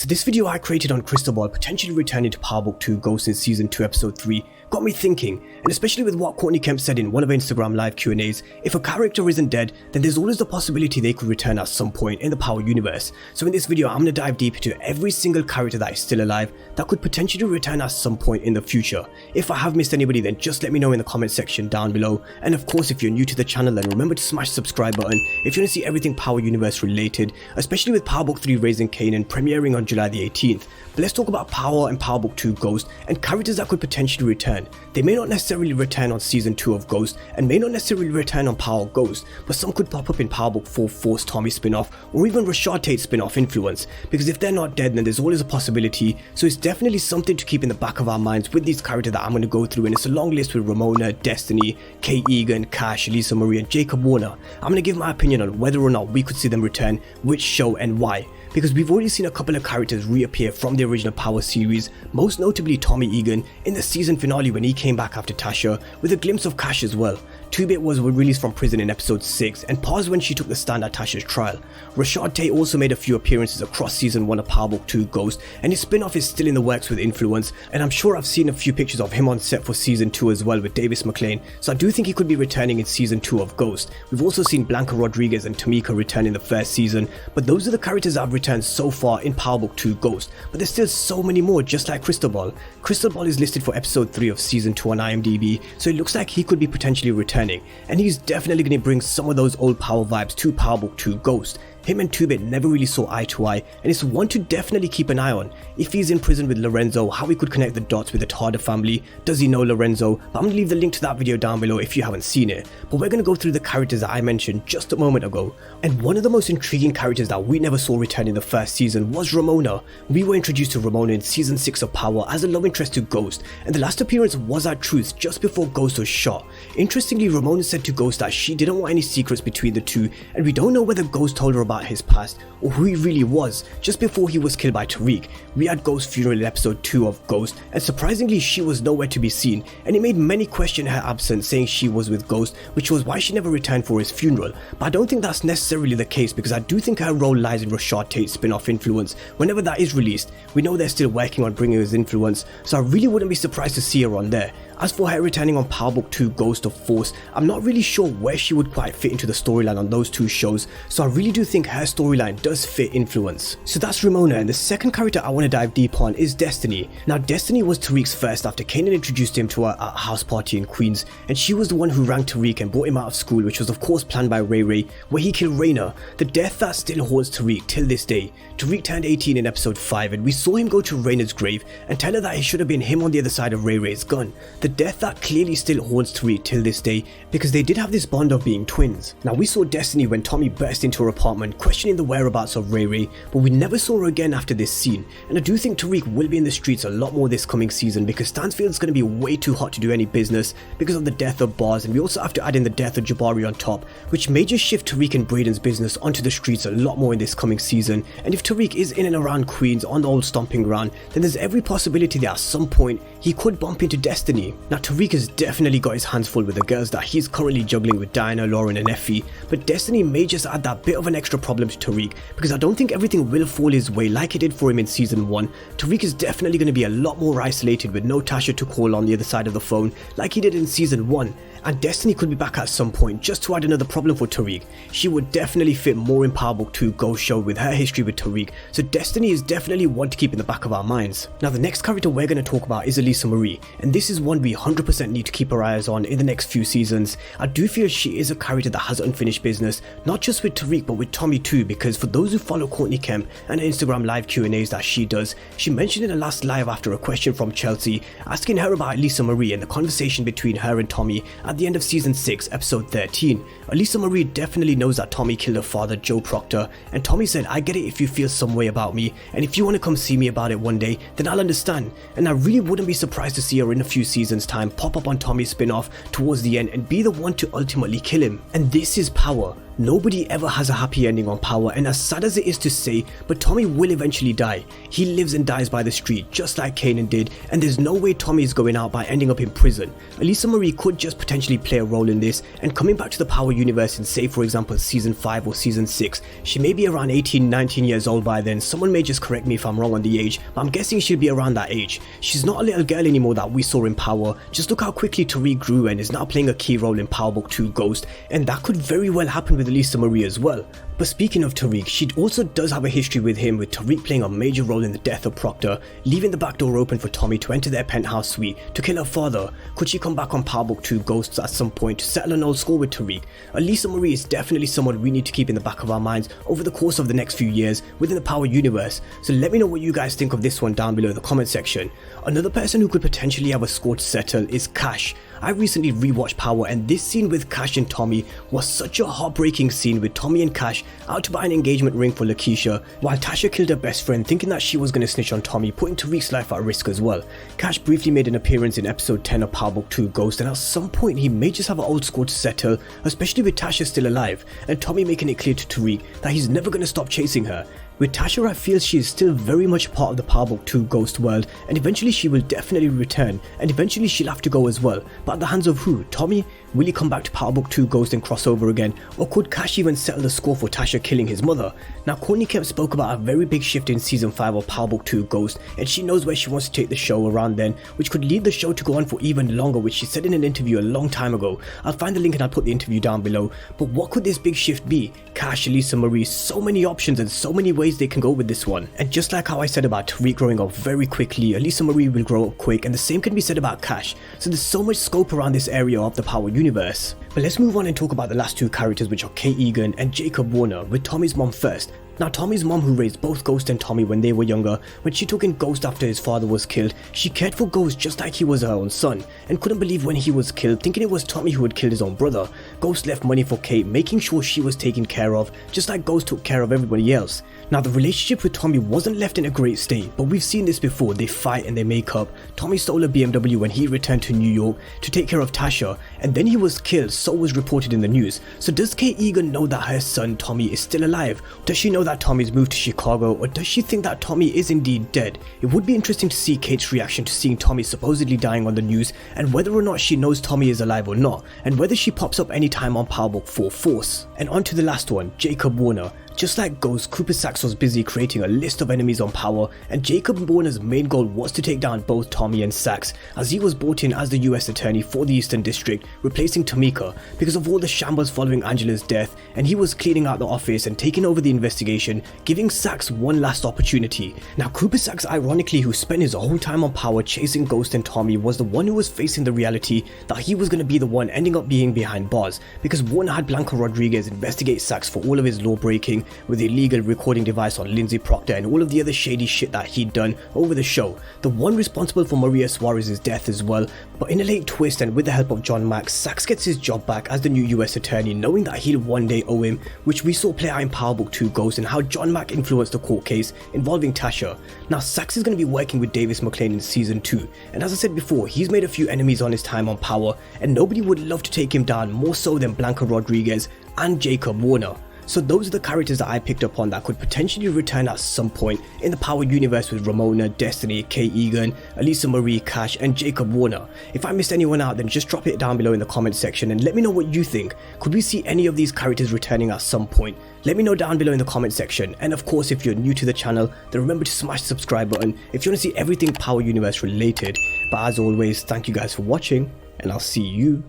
So this video I created on Cristobol potentially returning to Power Book 2 Ghost in Season 2 Episode 3 got me thinking, and especially with what Courtney Kemp said in one of her Instagram live Q&As, if a character isn't dead, then there's always the possibility they could return at some point in the Power universe. So in this video I'm going to dive deep into every single character that is still alive that could potentially return at some point in the future. If I have missed anybody, then just let me know in the comment section down below, and of course if you're new to the channel then remember to smash the subscribe button if you want to see everything Power universe related, especially with Power Book 3 Raising Kanan premiering on July the 18th. But let's talk about Power and Power Book 2 Ghost and characters that could potentially return. They may not necessarily return on Season 2 of Ghost and may not necessarily return on Power Ghost, but some could pop up in Power Book 4 Force Tommy spin-off or even Rashad Tate spin-off influence, because if they're not dead then there's always a possibility, so it's definitely something to keep in the back of our minds with these characters that I'm going to go through, and it's a long list with Ramona, Destiny, Kate Egan, Cash, Elisa Marie and Jacob Warner. I'm going to give my opinion on whether or not we could see them return, which show and why. Because we've already seen a couple of characters reappear from the original Power series, most notably Tommy Egan in the season finale when he came back after Tasha, with a glimpse of Cash as well. 2-Bit was released from prison in episode 6 and paused when she took the stand at Tasha's trial. Rashad Tate also made a few appearances across season 1 of Power Book 2 Ghost, and his spin-off is still in the works with Influence, and I'm sure I've seen a few pictures of him on set for season 2 as well with Davis McLean, so I do think he could be returning in season 2 of Ghost. We've also seen Blanca Rodriguez and Tamika return in the first season, but those are the characters that have returned so far in Power Book 2 Ghost, but there's still so many more, just like Cristobol. Cristobol is listed for episode 3 of season 2 on IMDb, so it looks like he could be potentially returning, and he's definitely going to bring some of those old Power vibes to Power Book 2 Ghost. Him and 2-Bit never really saw eye to eye, and it's one to definitely keep an eye on. If he's in prison with Lorenzo, how he could connect the dots with the Tada family, does he know Lorenzo? But I'm going to leave the link to that video down below if you haven't seen it. But we're going to go through the characters that I mentioned just a moment ago. And one of the most intriguing characters that we never saw return in the first season was Ramona. We were introduced to Ramona in season 6 of Power as a love interest to Ghost, and the last appearance was at Truth just before Ghost was shot. Interestingly, Ramona said to Ghost that she didn't want any secrets between the two, and we don't know whether Ghost told her about his past or who he really was just before he was killed by Tariq. We had Ghost's funeral in episode 2 of Ghost, and surprisingly she was nowhere to be seen, and it made many question her absence, saying she was with Ghost, which was why she never returned for his funeral. But I don't think that's necessarily the case, because I do think her role lies in Rashad Tate's spin-off Influence whenever that is released. We know they're still working on bringing his Influence, so I really wouldn't be surprised to see her on there. As for her returning on Power Book 2 Ghost of Force, I'm not really sure where she would quite fit into the storyline on those two shows, so I really do think her storyline does fit Influence. So that's Ramona, and the second character I want to dive deep on is Destiny. Now Destiny was Tariq's first after Kanan introduced him to her at a house party in Queens, and she was the one who ranked Tariq and brought him out of school, which was of course planned by Ray Ray, where he killed Raina, the death that still haunts Tariq till this day. Tariq turned 18 in episode 5 and we saw him go to Raina's grave and tell her that it should have been him on the other side of Ray Ray's gun. The death that clearly still haunts Tariq till this day, because they did have this bond of being twins. Now we saw Destiny when Tommy burst into her apartment questioning the whereabouts of Ray Ray, but we never saw her again after this scene, and I do think Tariq will be in the streets a lot more this coming season, because Stansfield's going to be way too hot to do any business because of the death of Bars, and we also have to add in the death of Jabari on top, which may just shift Tariq and Braden's business onto the streets a lot more in this coming season. And if Tariq is in and around Queens on the old stomping ground, then there's every possibility that at some point he could bump into Destiny. Now Tariq has definitely got his hands full with the girls that he's currently juggling with Diana, Lauren and Effie, but Destiny may just add that bit of an extra problem to Tariq, because I don't think everything will fall his way like it did for him in season 1. Tariq is definitely going to be a lot more isolated with no Tasha to call on the other side of the phone like he did in season 1. And Destiny could be back at some point just to add another problem for Tariq. She would definitely fit more in Power Book 2 Ghost show with her history with Tariq, so Destiny is definitely one to keep in the back of our minds. Now the next character we're going to talk about is Elisa Marie, and this is one we 100% need to keep our eyes on in the next few seasons. I do feel she is a character that has unfinished business, not just with Tariq but with Tommy too, because for those who follow Courtney Kemp and her Instagram live Q&As that she does, she mentioned in the last live after a question from Chelsea asking her about Elisa Marie and the conversation between her and Tommy at the end of season 6 episode 13. Elisa Marie definitely knows that Tommy killed her father Joe Proctor, and Tommy said, "I get it if you feel some way about me, and if you want to come see me about it one day, then I'll understand." And I really wouldn't be surprised to see her in a few seasons time pop up on Tommy's spin-off towards the end and be the one to ultimately kill him. And this is Power. Nobody ever has a happy ending on Power, and as sad as it is to say, but Tommy will eventually die. He lives and dies by the street, just like Kanan did, and there's no way Tommy is going out by ending up in prison. Elisa Marie could just potentially play a role in this, and coming back to the Power universe in, say for example, season 5 or season 6. She may be around 18-19 years old by then. Someone may just correct me if I'm wrong on the age, but I'm guessing she'll be around that age. She's not a little girl anymore that we saw in Power. Just look how quickly Tariq grew and is now playing a key role in Power Book 2 Ghost, and that could very well happen with Elisa Marie as well. But speaking of Tariq, she also does have a history with him, with Tariq playing a major role in the death of Proctor, leaving the back door open for Tommy to enter their penthouse suite to kill her father. Could she come back on Power Book 2 Ghosts at some point to settle an old score with Tariq? Elisa Marie is definitely someone we need to keep in the back of our minds over the course of the next few years within the Power universe. So let me know what you guys think of this one down below in the comment section. Another person who could potentially have a score to settle is Cash. I recently rewatched Power, and this scene with Cash and Tommy was such a heartbreaking scene, with Tommy and Cash out to buy an engagement ring for Lakeisha, while Tasha killed her best friend thinking that she was going to snitch on Tommy, putting Tariq's life at risk as well. Cash briefly made an appearance in episode 10 of Power Book 2 Ghost, and at some point he may just have an old score to settle, especially with Tasha still alive, and Tommy making it clear to Tariq that he's never going to stop chasing her. With Tasha, I feel she is still very much part of the Power Book 2 Ghost world, and eventually she will definitely return, and eventually she'll have to go as well. But at the hands of who? Tommy? Will he come back to Power Book 2 Ghost and cross over again? Or could Cash even settle the score for Tasha killing his mother? Now, Courtney Kemp spoke about a very big shift in season 5 of Power Book 2 Ghost, and she knows where she wants to take the show around then, which could lead the show to go on for even longer, which she said in an interview a long time ago. I'll find the link and I'll put the interview down below. But what could this big shift be? Cash, Elisa Marie, so many options and so many ways they can go with this one. And just like how I said about Tariq growing up very quickly, Elisa Marie will grow up quick, and the same can be said about Cash. So there's so much scope around this area of the Power universe. But let's move on and talk about the last two characters, which are Egan and Jacob Warner, with Tommy's mom first. Now, Tommy's mom, who raised both Ghost and Tommy when they were younger, when she took in Ghost after his father was killed, she cared for Ghost just like he was her own son, and couldn't believe when he was killed, thinking it was Tommy who had killed his own brother. Ghost left money for Kate, making sure she was taken care of, just like Ghost took care of everybody else. Now, the relationship with Tommy wasn't left in a great state, but we've seen this before. They fight and they make up. Tommy stole a BMW when he returned to New York to take care of Tasha, and then he was killed, so was reported in the news. So does Kate Egan know that her son Tommy is still alive? Does she know that Tommy's moved to Chicago, or does she think that Tommy is indeed dead? It would be interesting to see Kate's reaction to seeing Tommy supposedly dying on the news, and whether or not she knows Tommy is alive or not, and whether she pops up anytime on Power Book 4 Force. And on to the last one, Jacob Warner. Just like Ghost, Cooper Saxe was busy creating a list of enemies on Power, and Jacob Warner's main goal was to take down both Tommy and Saxe, as he was brought in as the US attorney for the Eastern District, replacing Tamika because of all the shambles following Angela's death, and he was cleaning out the office and taking over the investigation, giving Saxe one last opportunity. Now, Cooper Saxe, ironically, who spent his whole time on Power chasing Ghost and Tommy, was the one who was facing the reality that he was going to be the one ending up being behind bars, because Warner had Blanca Rodriguez investigate Saxe for all of his law breaking with the illegal recording device on Lindsay Proctor and all of the other shady shit that he'd done over the show, the one responsible for Maria Suarez's death as well. But in a late twist, and with the help of John Mack, Saxe gets his job back as the new US attorney, knowing that he'll one day owe him, which we saw play out in Power Book 2 Ghost, and how John Mack influenced the court case involving Tasha. Now, Saxe is going to be working with Davis McLean in season 2, and as I said before, he's made a few enemies on his time on Power, and nobody would love to take him down more so than Blanca Rodriguez and Jacob Warner. So those are the characters that I picked up on that could potentially return at some point in the Power universe, with Ramona, Destiny, Kate Egan, Elisa Marie, Cash, and Jacob Warner. If I missed anyone out, then just drop it down below in the comment section and let me know what you think. Could we see any of these characters returning at some point? Let me know down below in the comment section. And of course, if you're new to the channel, then remember to smash the subscribe button if you want to see everything Power universe related. But as always, thank you guys for watching, and I'll see you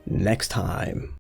next time.